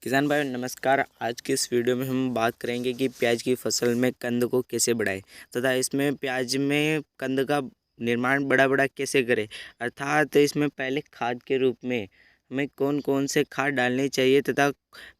किसान भाई नमस्कार। आज की इस वीडियो में हम बात करेंगे कि प्याज की फसल में कंद को कैसे बढ़ाएं तथा इसमें प्याज में कंद का निर्माण बड़ा कैसे करें। अर्थात इसमें पहले खाद के रूप में हमें कौन कौन से खाद डालने चाहिए तथा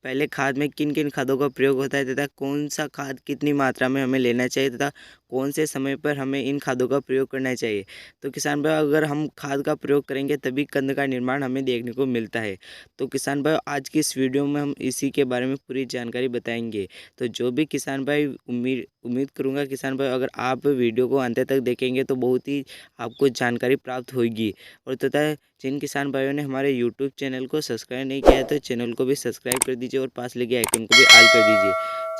पहले खाद में किन किन खादों का प्रयोग होता है तथा कौन सा खाद कितनी मात्रा में हमें लेना चाहिए तथा कौन से समय पर हमें इन खादों का प्रयोग करना चाहिए। तो किसान भाई अगर हम खाद का प्रयोग करेंगे तभी कंद का निर्माण हमें देखने को मिलता है। तो किसान भाई आज की इस वीडियो में हम इसी के बारे में पूरी जानकारी बताएंगे। तो जो भी किसान भाई उम्मीद उम्मीद करूंगा किसान भाई अगर आप वीडियो को अंत तक देखेंगे तो बहुत ही आपको जानकारी प्राप्त होगी। और तथा जिन किसान भाइयों ने हमारे यूट्यूब चैनल को सब्सक्राइब नहीं किया है तो चैनल को भी सब्सक्राइब कर दीजिए और पास लगे आइकन को भी ऑल कर दीजिए,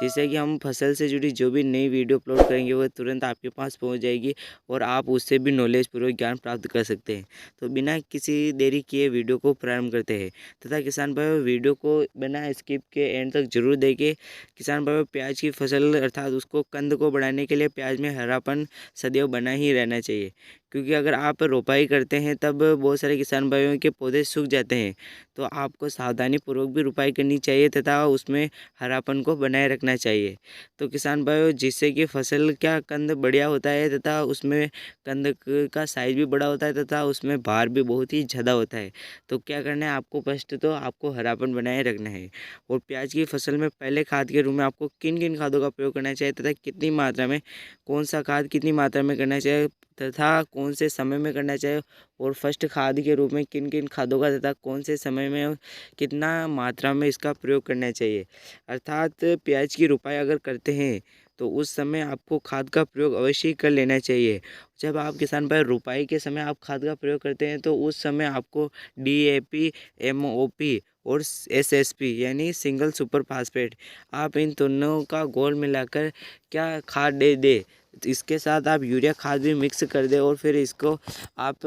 जिससे कि हम फसल से जुड़ी जो भी नई वीडियो अपलोड करेंगे वो तुरंत आपके पास पहुंच जाएगी और आप उससे भी नॉलेजपूर्वक ज्ञान प्राप्त कर सकते हैं। तो बिना किसी देरी किए वीडियो को प्रारंभ करते हैं तथा किसान भाइयों वीडियो को बिना स्किप के एंड तक जरूर देखें। किसान भाइयों प्याज की फसल अर्थात उसको कंद को बढ़ाने के लिए प्याज में हरापन सदैव बना ही रहना चाहिए, क्योंकि अगर आप रोपाई करते हैं तब बहुत सारे किसान भाइयों के पौधे सूख जाते हैं। तो आपको सावधानी पूर्वक भी रोपाई करनी चाहिए तथा उसमें हरापन को बनाए रखना चाहिए। तो किसान भाइयों जिससे कि फसल क्या कंद बढ़िया होता है तथा उसमें कंद का साइज भी बड़ा होता है तथा उसमें भार भी बहुत ही ज़्यादा होता है। तो क्या करना है आपको, फर्स्ट तो आपको हरापन बनाए रखना है। और प्याज की फसल में पहले खाद के रूप में आपको किन किन खादों का प्रयोग करना चाहिए तथा कितनी मात्रा में, कौन सा खाद कितनी मात्रा में करना चाहिए तथा कौन से समय में करना चाहिए, और फर्स्ट खाद के रूप में किन किन खादों का तथा कौन से समय में कितना मात्रा में इसका प्रयोग करना चाहिए। अर्थात प्याज की रोपाई अगर करते हैं तो उस समय आपको खाद का प्रयोग अवश्य ही कर लेना चाहिए। जब आप किसान भाई रोपाई के समय आप खाद का प्रयोग करते हैं तो उस समय आपको DAP, MOP और SSP यानी सिंगल सुपर फास्फेट, आप इन दोनों का घोल मिलाकर क्या खाद दे दे, इसके साथ आप यूरिया खाद भी मिक्स कर दे और फिर इसको आप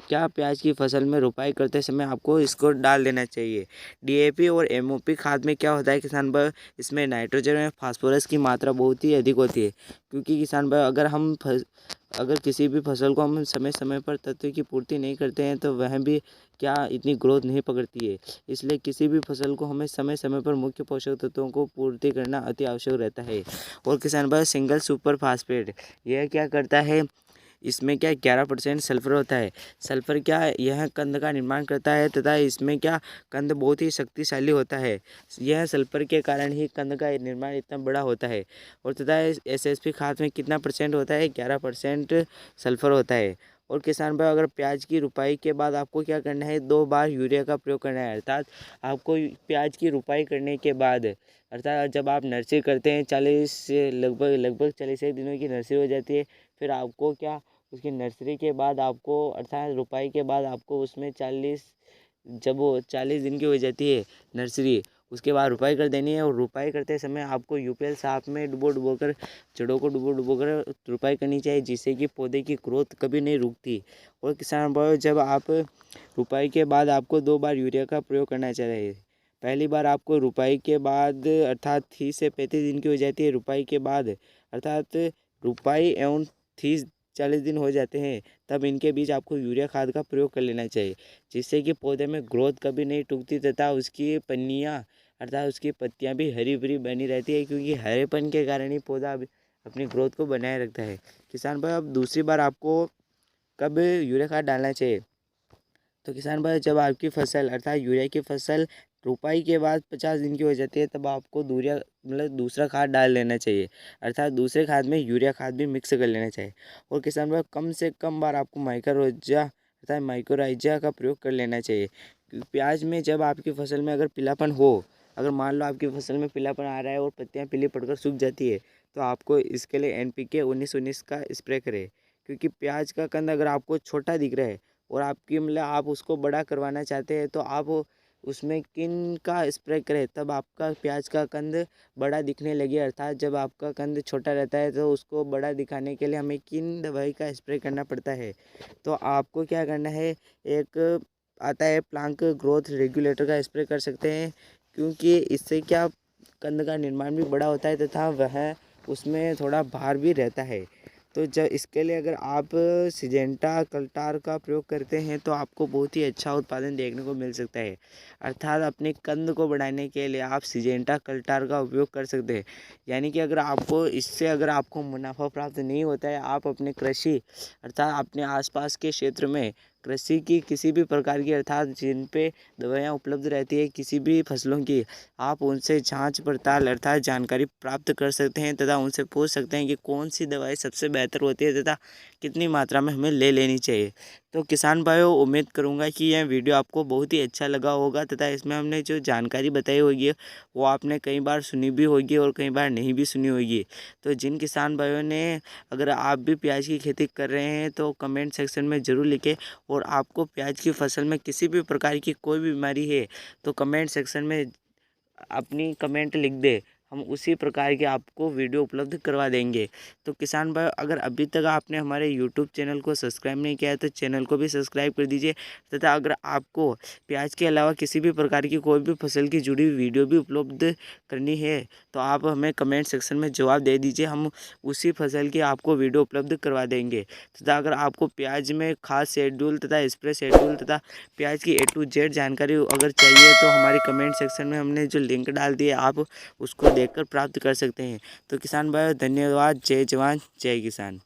क्या प्याज की फसल में रोपाई करते समय आपको इसको डाल देना चाहिए। DAP और MOP खाद में क्या होता है किसान भाई, इसमें नाइट्रोजन और फास्फोरस की मात्रा बहुत ही अधिक होती है, क्योंकि किसान भाई अगर किसी भी फसल को हम समय समय पर तत्व की पूर्ति नहीं करते हैं तो वह भी क्या इतनी ग्रोथ नहीं पकड़ती है। इसलिए किसी भी फसल को हमें समय समय पर मुख्य पोषक तत्वों को पूर्ति करना अति आवश्यक रहता है। और किसान भाई सिंगल सुपर फास्फेट यह क्या करता है, इसमें क्या 11% सल्फर होता है। सल्फर क्या यह कंद का निर्माण करता है तथा इसमें क्या कंद बहुत ही शक्तिशाली होता है। यह सल्फर के कारण ही कंद का निर्माण इतना बड़ा होता है। और तथा SSP खाद में कितना परसेंट होता है, 11% सल्फर होता है। और किसान भाई अगर प्याज की रुपाई के बाद आपको क्या करना है, 2 बार यूरिया का प्रयोग करना है। अर्थात आपको प्याज की रुपाई करने के बाद अर्थात जब आप नर्सरी करते हैं 40 से लगभग 41 दिनों की नर्सरी हो जाती है, फिर आपको क्या उसकी नर्सरी के बाद आपको अर्थात रुपाई के बाद आपको उसमें 40, जब वो 40 दिन की हो जाती है नर्सरी, उसके बाद रुपाई कर देनी है। और रुपाई करते समय आपको UPL साफ में डुबो कर जड़ों को डुबो कर रुपाई करनी चाहिए, जिससे कि पौधे की ग्रोथ कभी नहीं रुकती। और किसान भाई जब आप रुपाई के बाद आपको 2 बार यूरिया का प्रयोग करना चाहिए। पहली बार आपको रुपाई के बाद अर्थात 30 से 35 दिन की हो जाती है रुपाई के बाद, अर्थात रुपाई एवं 30-40 दिन हो जाते हैं तब इनके बीच आपको यूरिया खाद का प्रयोग कर लेना चाहिए, जिससे कि पौधे में ग्रोथ कभी नहीं टूटती तथा उसकी पन्नियाँ अर्थात उसकी पत्तियाँ भी हरी भरी बनी रहती है, क्योंकि हरेपन के कारण ही पौधा अपनी ग्रोथ को बनाए रखता है। किसान भाई अब दूसरी बार आपको कब यूरिया खाद डालना चाहिए, तो किसान भाई जब आपकी फसल अर्थात यूरिया की फसल रोपाई के बाद 50 दिन की हो जाती है तब आपको दूसरा खाद डाल लेना चाहिए। अर्थात दूसरे खाद में यूरिया खाद भी मिक्स कर लेना चाहिए। और किसान भाई कम से कम बार आपको माइक्रोजा अर्थात माइक्रोराइजा का प्रयोग कर लेना चाहिए। प्याज में जब आपकी फसल में अगर पीलापन हो, अगर मान लो आपकी फसल में पीलापन आ रहा है और पत्तियाँ पीली पड़कर सूख जाती है, तो आपको इसके लिए NPK 19-19 का स्प्रे करें। क्योंकि प्याज का कंद अगर आपको छोटा दिख रहा है और आपकी आप उसको बड़ा करवाना चाहते हैं तो आप उसमें किन का स्प्रे करें, तब आपका प्याज का कंद बड़ा दिखने लगे। अर्थात जब आपका कंद छोटा रहता है तो उसको बड़ा दिखाने के लिए हमें किन दवाई का स्प्रे करना पड़ता है। तो आपको क्या करना है, एक आता है प्लांट ग्रोथ रेगुलेटर का स्प्रे कर सकते हैं, क्योंकि इससे क्या कंद का निर्माण भी बड़ा होता है तथा वह उसमें थोड़ा भार भी रहता है। तो जब इसके लिए अगर आप सिजेंटा कल्टार का प्रयोग करते हैं तो आपको बहुत ही अच्छा उत्पादन देखने को मिल सकता है। अर्थात अपने कंद को बढ़ाने के लिए आप सिजेंटा कल्टार का उपयोग कर सकते हैं। यानी कि अगर आपको मुनाफा प्राप्त नहीं होता है, आप अपने कृषि अर्थात अपने आसपास के क्षेत्र में कृषि की किसी भी प्रकार की अर्थात जिन पे दवाइयाँ उपलब्ध रहती है किसी भी फसलों की, आप उनसे जांच पड़ताल अर्थात जानकारी प्राप्त कर सकते हैं तथा उनसे पूछ सकते हैं कि कौन सी दवाई सबसे बेहतर होती है तथा कितनी मात्रा में हमें ले लेनी चाहिए। तो किसान भाइयों, उम्मीद करूंगा कि यह वीडियो आपको बहुत ही अच्छा लगा होगा तथा इसमें हमने जो जानकारी बताई होगी वो आपने कई बार सुनी भी होगी और कई बार नहीं भी सुनी होगी। तो जिन किसान भाइयों ने अगर आप भी प्याज की खेती कर रहे हैं तो कमेंट सेक्शन में ज़रूर लिखें, और आपको प्याज की फसल में किसी भी प्रकार की कोई बीमारी है तो कमेंट सेक्शन में अपनी कमेंट लिख दे, हम उसी प्रकार के आपको वीडियो उपलब्ध करवा देंगे। तो किसान भाई, अगर अभी तक आपने हमारे यूट्यूब चैनल को सब्सक्राइब नहीं किया है तो चैनल को भी सब्सक्राइब कर दीजिए तथा अगर आपको प्याज के अलावा किसी भी प्रकार की कोई भी फसल की जुड़ी हुई वीडियो भी उपलब्ध करनी है तो आप हमें कमेंट सेक्शन में जवाब दे दीजिए, हम उसी फसल की आपको वीडियो उपलब्ध करवा देंगे। तथा अगर आपको प्याज में खाद शेड्यूल तथा स्प्रे शेड्यूल तथा प्याज की A to Z जानकारी अगर चाहिए तो हमारे कमेंट सेक्शन में हमने जो लिंक डाल दिया आप उसको देखकर प्राप्त कर सकते हैं। तो किसान भाई धन्यवाद। जय जवान जय किसान।